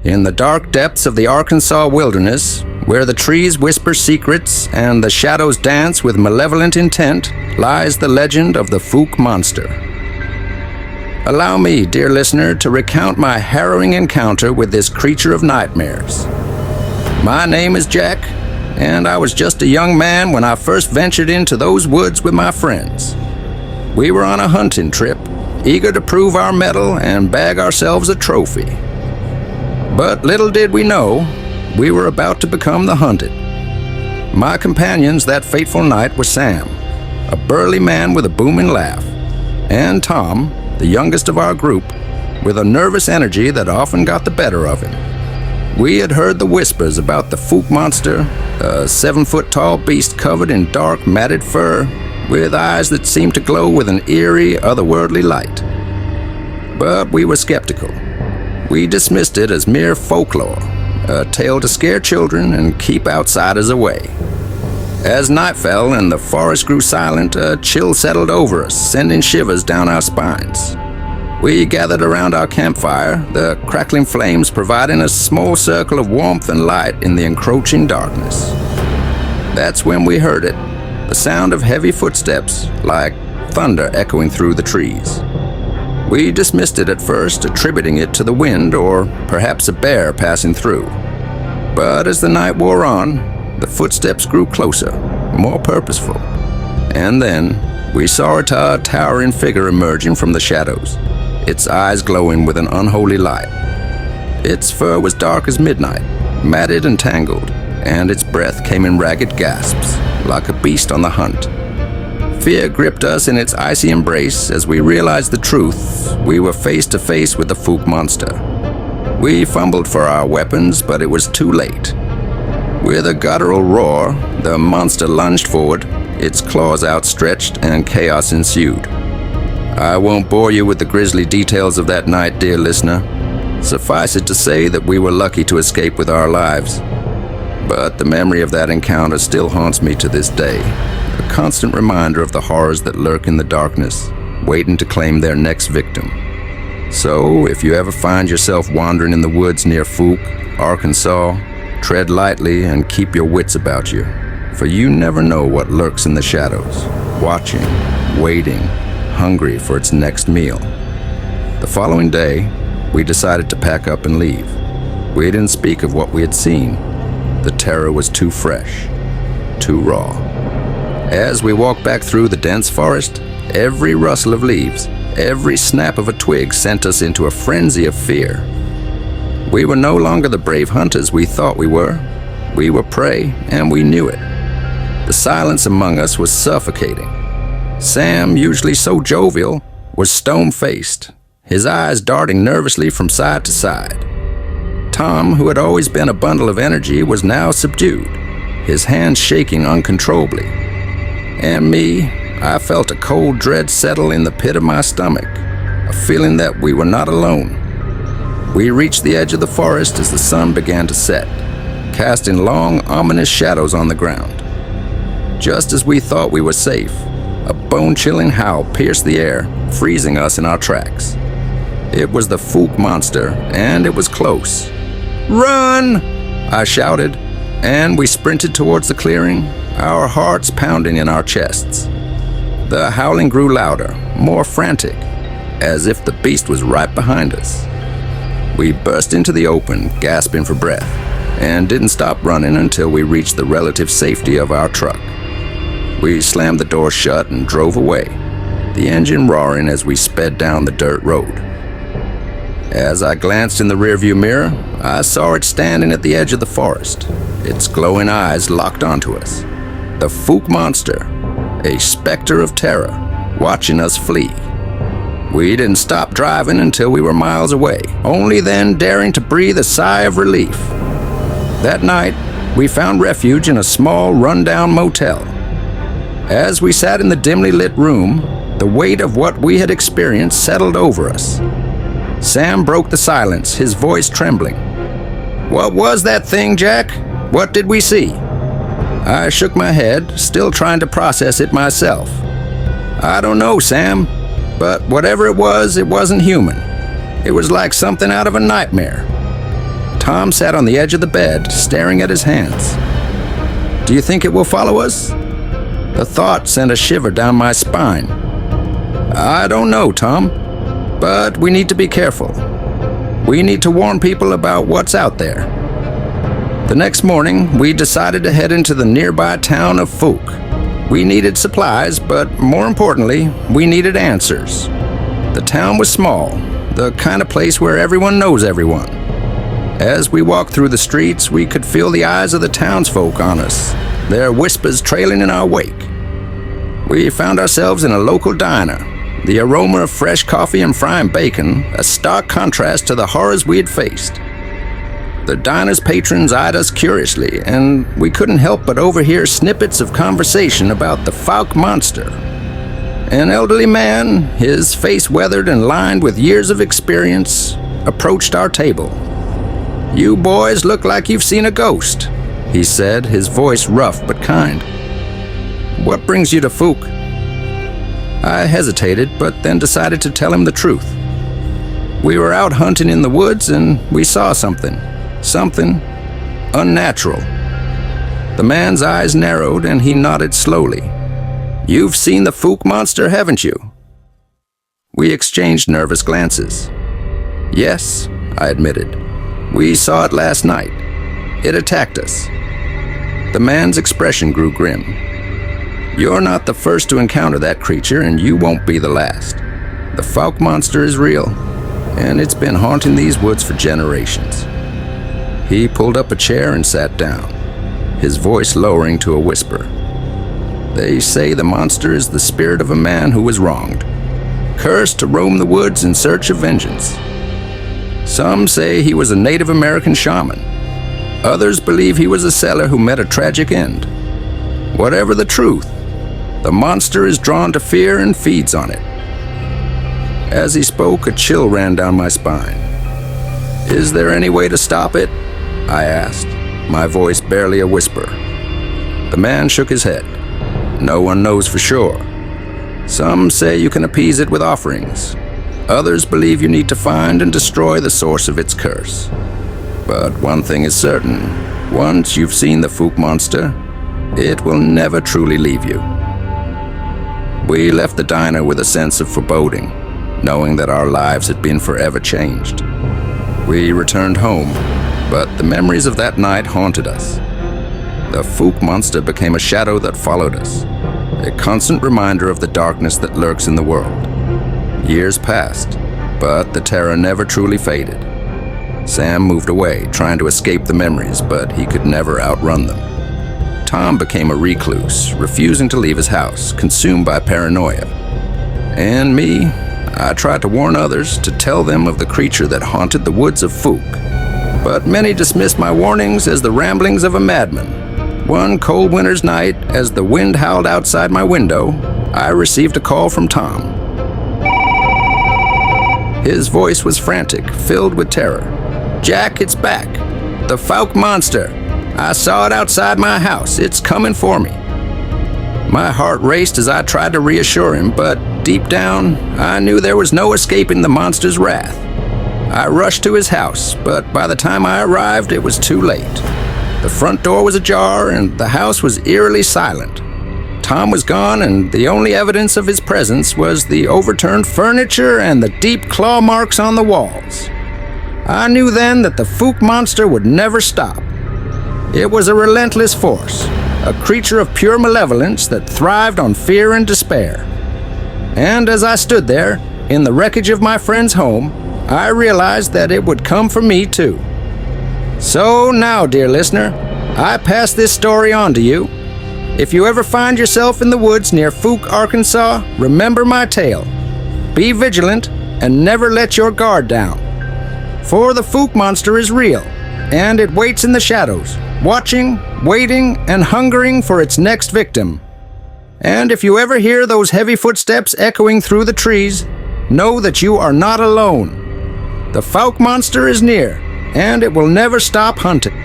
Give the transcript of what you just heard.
In the dark depths of the Arkansas wilderness, where the trees whisper secrets and the shadows dance with malevolent intent, lies the legend of the Fouke Monster. Allow me, dear listener, to recount my harrowing encounter with this creature of nightmares. My name is Jack, and I was just a young man when I first ventured into those woods with my friends. We were on a hunting trip, eager to prove our mettle and bag ourselves a trophy. But little did we know, we were about to become the hunted. My companions that fateful night were Sam, a burly man with a booming laugh, and Tom, the youngest of our group, with a nervous energy that often got the better of him. We had heard the whispers about the Fouke Monster, a 7-foot-tall beast covered in dark, matted fur, with eyes that seemed to glow with an eerie, otherworldly light. But we were skeptical. We dismissed it as mere folklore, a tale to scare children and keep outsiders away. As night fell and the forest grew silent, a chill settled over us, sending shivers down our spines. We gathered around our campfire, the crackling flames providing a small circle of warmth and light in the encroaching darkness. That's when we heard it, the sound of heavy footsteps, like thunder echoing through the trees. We dismissed it at first, attributing it to the wind or perhaps a bear passing through. But as the night wore on, the footsteps grew closer, more purposeful. And then we saw a towering figure emerging from the shadows, its eyes glowing with an unholy light. Its fur was dark as midnight, matted and tangled, and its breath came in ragged gasps, like a beast on the hunt. Fear gripped us in its icy embrace as we realized the truth. We were face to face with the Fouke Monster. We fumbled for our weapons, but it was too late. With a guttural roar, the monster lunged forward, its claws outstretched, and chaos ensued. I won't bore you with the grisly details of that night, dear listener. Suffice it to say that we were lucky to escape with our lives. But the memory of that encounter still haunts me to this day, a constant reminder of the horrors that lurk in the darkness, waiting to claim their next victim. So, if you ever find yourself wandering in the woods near Fouke, Arkansas, tread lightly and keep your wits about you, for you never know what lurks in the shadows, watching, waiting, hungry for its next meal. The following day, we decided to pack up and leave. We didn't speak of what we had seen. The terror was too fresh, too raw. As we walked back through the dense forest, every rustle of leaves, every snap of a twig sent us into a frenzy of fear. We were no longer the brave hunters we thought we were. We were prey, and we knew it. The silence among us was suffocating. Sam, usually so jovial, was stone-faced, his eyes darting nervously from side to side. Tom, who had always been a bundle of energy, was now subdued, his hands shaking uncontrollably. And me, I felt a cold dread settle in the pit of my stomach, a feeling that we were not alone. We reached the edge of the forest as the sun began to set, casting long, ominous shadows on the ground. Just as we thought we were safe, a bone-chilling howl pierced the air, freezing us in our tracks. It was the Fouke Monster, and it was close. "Run!" I shouted, and we sprinted towards the clearing, our hearts pounding in our chests. The howling grew louder, more frantic, as if the beast was right behind us. We burst into the open, gasping for breath, and didn't stop running until we reached the relative safety of our truck. We slammed the door shut and drove away, the engine roaring as we sped down the dirt road. As I glanced in the rearview mirror, I saw it standing at the edge of the forest, its glowing eyes locked onto us. The Fouke Monster, a specter of terror, watching us flee. We didn't stop driving until we were miles away, only then daring to breathe a sigh of relief. That night, we found refuge in a small, run-down motel. As we sat in the dimly lit room, the weight of what we had experienced settled over us. Sam broke the silence, his voice trembling. "What was that thing, Jack? What did we see?" I shook my head, still trying to process it myself. "I don't know, Sam, but whatever it wasn't human. It was like something out of a nightmare." Tom sat on the edge of the bed, staring at his hands. "Do you think it will follow us?" The thought sent a shiver down my spine. "I don't know, Tom, but we need to be careful. We need to warn people about what's out there." The next morning, we decided to head into the nearby town of Fouke. We needed supplies, but more importantly, we needed answers. The town was small, the kind of place where everyone knows everyone. As we walked through the streets, we could feel the eyes of the townsfolk on us, their whispers trailing in our wake. We found ourselves in a local diner, the aroma of fresh coffee and frying bacon, a stark contrast to the horrors we had faced. The diner's patrons eyed us curiously, and we couldn't help but overhear snippets of conversation about the Fouke Monster. An elderly man, his face weathered and lined with years of experience, approached our table. "You boys look like you've seen a ghost," he said, his voice rough but kind. "What brings you to Fouke?" I hesitated, but then decided to tell him the truth. We were out hunting in the woods, and we saw something unnatural. The man's eyes narrowed, and he nodded slowly. "You've seen the Fouke Monster, haven't you?" We exchanged nervous glances. "Yes," I admitted. "We saw it last night. It attacked us." The man's expression grew grim. "You're not the first to encounter that creature, and you won't be the last. The Fouke Monster is real, and it's been haunting these woods for generations." He pulled up a chair and sat down, his voice lowering to a whisper. "They say the monster is the spirit of a man who was wronged, cursed to roam the woods in search of vengeance. Some say he was a Native American shaman. Others believe he was a settler who met a tragic end. Whatever the truth, the monster is drawn to fear and feeds on it." As he spoke, a chill ran down my spine. "Is there any way to stop it?" I asked, my voice barely a whisper. The man shook his head. "No one knows for sure. Some say you can appease it with offerings. Others believe you need to find and destroy the source of its curse. But one thing is certain. Once you've seen the Fouke Monster, it will never truly leave you." We left the diner with a sense of foreboding, knowing that our lives had been forever changed. We returned home, but the memories of that night haunted us. The Fouke Monster became a shadow that followed us, a constant reminder of the darkness that lurks in the world. Years passed, but the terror never truly faded. Sam moved away, trying to escape the memories, but he could never outrun them. Tom became a recluse, refusing to leave his house, consumed by paranoia. And me, I tried to warn others, to tell them of the creature that haunted the woods of Fouke. But many dismissed my warnings as the ramblings of a madman. One cold winter's night, as the wind howled outside my window, I received a call from Tom. His voice was frantic, filled with terror. "Jack, it's back. The Fouke Monster. I saw it outside my house. It's coming for me." My heart raced as I tried to reassure him, but deep down, I knew there was no escaping the monster's wrath. I rushed to his house, but by the time I arrived, it was too late. The front door was ajar, and the house was eerily silent. Tom was gone, and the only evidence of his presence was the overturned furniture and the deep claw marks on the walls. I knew then that the Fouke Monster would never stop. It was a relentless force, a creature of pure malevolence that thrived on fear and despair. And as I stood there, in the wreckage of my friend's home, I realized that it would come for me too. So now, dear listener, I pass this story on to you. If you ever find yourself in the woods near Fouke, Arkansas, remember my tale. Be vigilant and never let your guard down. For the Fouke Monster is real, and it waits in the shadows, watching, waiting, and hungering for its next victim. And if you ever hear those heavy footsteps echoing through the trees, know that you are not alone. The Fouke Monster is near, and it will never stop hunting.